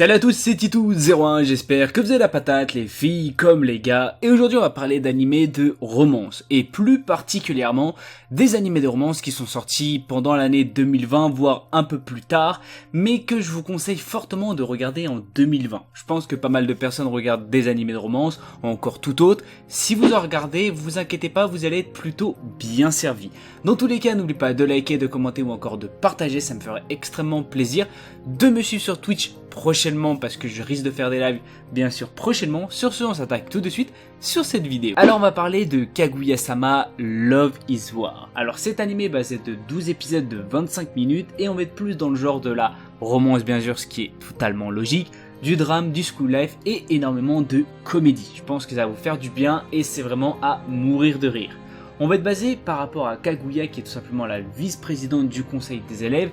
Salut à tous, c'est Titou01, j'espère que vous avez la patate, les filles comme les gars, et aujourd'hui on va parler d'animés de romance, et plus particulièrement des animés de romance qui sont sortis pendant l'année 2020, voire un peu plus tard, mais que je vous conseille fortement de regarder en 2020. Je pense que pas mal de personnes regardent des animés de romance, ou encore tout autre. Si vous en regardez, vous inquiétez pas, vous allez être plutôt bien servi. Dans tous les cas, n'oubliez pas de liker, de commenter ou encore de partager, ça me ferait extrêmement plaisir. De me suivre sur Twitch prochainement parce que je risque de faire des lives bien sûr prochainement. Sur ce, on s'attaque tout de suite sur cette vidéo. Alors on va parler de Kaguya-sama Love is War. Alors cet animé basé de 12 épisodes de 25 minutes et on va être plus dans le genre de la romance bien sûr, ce qui est totalement logique, du drame, du school life et énormément de comédie. Je pense que ça va vous faire du bien et c'est vraiment à mourir de rire. On va être basé par rapport à Kaguya qui est tout simplement la vice-présidente du conseil des élèves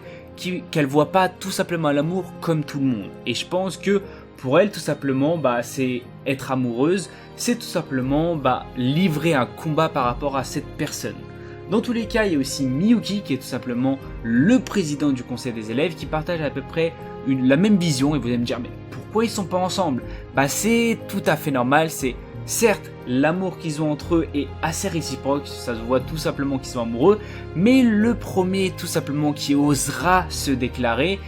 qu'elle voit pas tout simplement l'amour comme tout le monde. Et je pense que pour elle tout simplement c'est être amoureuse, c'est tout simplement livrer un combat par rapport à cette personne. Dans tous les cas, il y a aussi Miyuki qui est tout simplement le président du conseil des élèves qui partage à peu près la même vision et vous allez me dire mais pourquoi ils sont pas ensemble? C'est tout à fait normal, c'est certes, l'amour qu'ils ont entre eux est assez réciproque, ça se voit tout simplement qu'ils sont amoureux, mais le premier tout simplement qui osera se déclarer,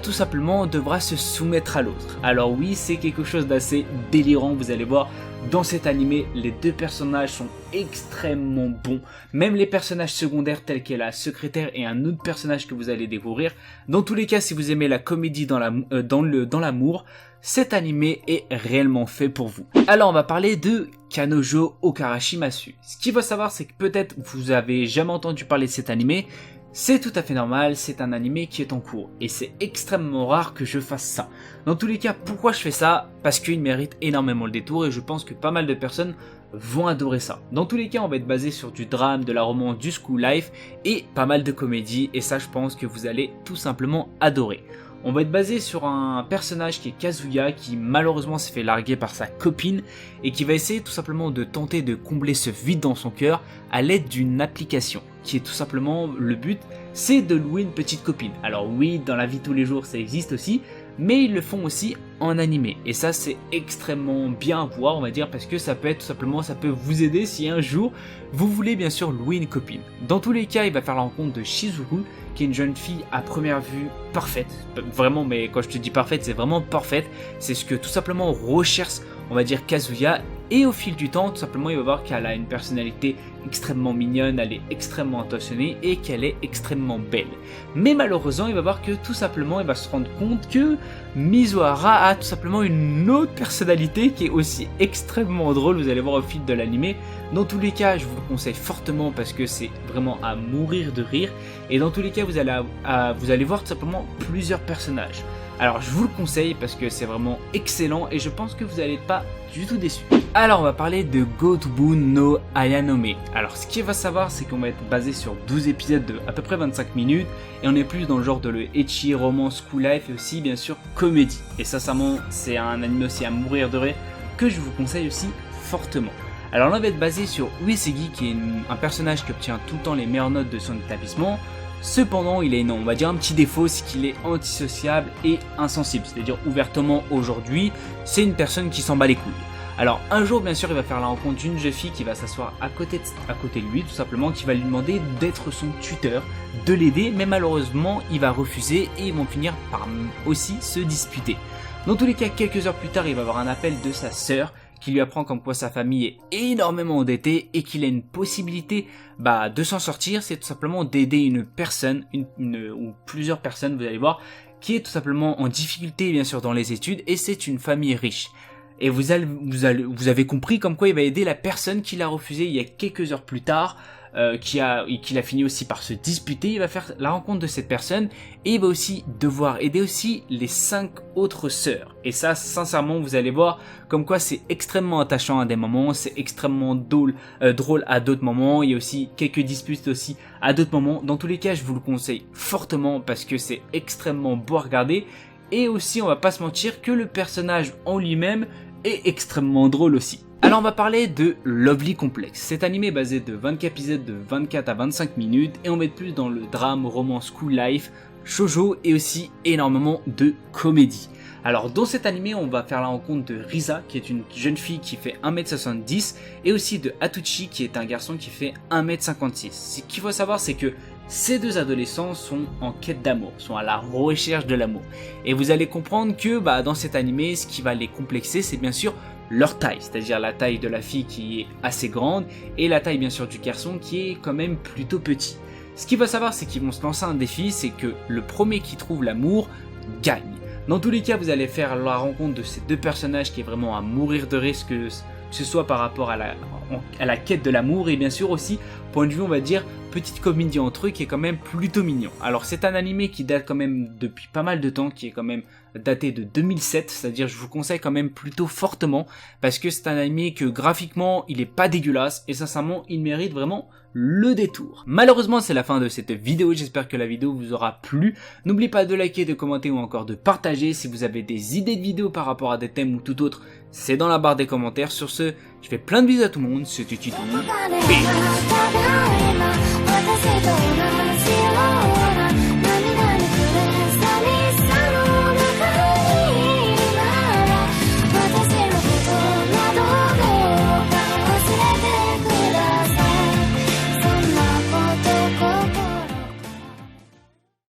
tout simplement devra se soumettre à l'autre. Alors oui, c'est quelque chose d'assez délirant, vous allez voir, dans cet animé, les deux personnages sont extrêmement bons, même les personnages secondaires tels que la secrétaire et un autre personnage que vous allez découvrir. Dans tous les cas, si vous aimez la comédie dans l'amour, cet animé est réellement fait pour vous. Alors on va parler de Kanojo Okarashimasu. Ce qu'il faut savoir, c'est que peut-être vous avez jamais entendu parler de cet animé. C'est tout à fait normal, c'est un animé qui est en cours et c'est extrêmement rare que je fasse ça. Dans tous les cas, pourquoi je fais ça? Parce qu'il mérite énormément le détour et je pense que pas mal de personnes vont adorer ça. Dans tous les cas, on va être basé sur du drame, de la romance, du school life et pas mal de comédie et ça je pense que vous allez tout simplement adorer. On va être basé sur un personnage qui est Kazuya qui malheureusement s'est fait larguer par sa copine et qui va essayer tout simplement de tenter de combler ce vide dans son cœur à l'aide d'une application qui est tout simplement le but, c'est de louer une petite copine. Alors oui, dans la vie de tous les jours ça existe aussi, mais ils le font aussi en animé et ça c'est extrêmement bien à voir on va dire parce que ça peut être tout simplement, ça peut vous aider si un jour vous voulez bien sûr louer une copine. Dans tous les cas il va faire la rencontre de Shizuru qui est une jeune fille à première vue parfaite, vraiment mais quand je te dis parfaite c'est vraiment parfaite, c'est ce que tout simplement recherche on va dire Kazuya et au fil du temps tout simplement il va voir qu'elle a une personnalité extrêmement mignonne, elle est extrêmement attentionnée et qu'elle est extrêmement belle. Mais malheureusement il va voir que tout simplement il va se rendre compte que Mizuhara a tout simplement une autre personnalité qui est aussi extrêmement drôle, vous allez voir au fil de l'animé. Dans tous les cas je vous le conseille fortement parce que c'est vraiment à mourir de rire et dans tous les cas vous allez voir tout simplement plusieurs personnages. Alors je vous le conseille parce que c'est vraiment excellent et je pense que vous n'allez pas du tout déçu. Alors on va parler de Go-To-Bun no Ayanome. Alors ce qu'il va savoir c'est qu'on va être basé sur 12 épisodes de à peu près 25 minutes et on est plus dans le genre de le ecchi, romance, school life et aussi bien sûr comédie. Et sincèrement c'est un anime aussi à mourir de rire que je vous conseille aussi fortement. Alors là on va être basé sur Uesegi qui est un personnage qui obtient tout le temps les meilleures notes de son établissement. Cependant, il a on va dire un petit défaut, c'est qu'il est antisociable et insensible. C'est-à-dire ouvertement aujourd'hui, c'est une personne qui s'en bat les couilles. Alors un jour, bien sûr, il va faire la rencontre d'une jeune fille qui va s'asseoir à côté de lui, tout simplement, qui va lui demander d'être son tuteur, de l'aider, mais malheureusement, il va refuser et ils vont finir par aussi se disputer. Dans tous les cas, quelques heures plus tard, il va avoir un appel de sa sœur qui lui apprend comme quoi sa famille est énormément endettée et qu'il a une possibilité de s'en sortir, c'est tout simplement d'aider une personne, ou plusieurs personnes, vous allez voir, qui est tout simplement en difficulté bien sûr dans les études et c'est une famille riche. Et vous avez compris comme quoi il va aider la personne qui l'a refusé il y a quelques heures plus tard, qui a fini aussi par se disputer. Il va faire la rencontre de cette personne et il va aussi devoir aider aussi les 5 autres sœurs. Et ça, sincèrement, vous allez voir comme quoi c'est extrêmement attachant à des moments, c'est extrêmement drôle à d'autres moments. Il y a aussi quelques disputes aussi à d'autres moments. Dans tous les cas, je vous le conseille fortement parce que c'est extrêmement beau à regarder. Et aussi, on va pas se mentir que le personnage en lui-même est extrêmement drôle aussi. Alors on va parler de Lovely Complex. Cet animé est basé de 24 épisodes de 24 à 25 minutes et on va être plus dans le drame, romance, school life, shoujo et aussi énormément de comédie. Alors dans cet animé, on va faire la rencontre de Risa, qui est une jeune fille qui fait 1m70, et aussi de Atuchi, qui est un garçon qui fait 1m56. Ce qu'il faut savoir, c'est que ces deux adolescents sont en quête d'amour, sont à la recherche de l'amour. Et vous allez comprendre que dans cet animé, ce qui va les complexer, c'est bien sûr leur taille, c'est-à-dire la taille de la fille qui est assez grande, et la taille bien sûr du garçon qui est quand même plutôt petit. Ce qu'il faut savoir, c'est qu'ils vont se lancer un défi, c'est que le premier qui trouve l'amour gagne. Dans tous les cas, vous allez faire la rencontre de ces deux personnages qui est vraiment à mourir de risque, que ce soit par rapport à la quête de l'amour, et bien sûr aussi, point de vue on va dire, petite comédie entre eux qui est quand même plutôt mignon. Alors c'est un animé qui date quand même depuis pas mal de temps, qui est quand même daté de 2007, c'est-à-dire je vous conseille quand même plutôt fortement, parce que c'est un animé que graphiquement il est pas dégueulasse, et sincèrement il mérite vraiment le détour. Malheureusement c'est la fin de cette vidéo, j'espère que la vidéo vous aura plu. N'oubliez pas de liker, de commenter ou encore de partager. Si vous avez des idées de vidéos par rapport à des thèmes ou tout autre, c'est dans la barre des commentaires. Sur ce, je fais plein de bisous à tout le monde, c'était Titon. Peace.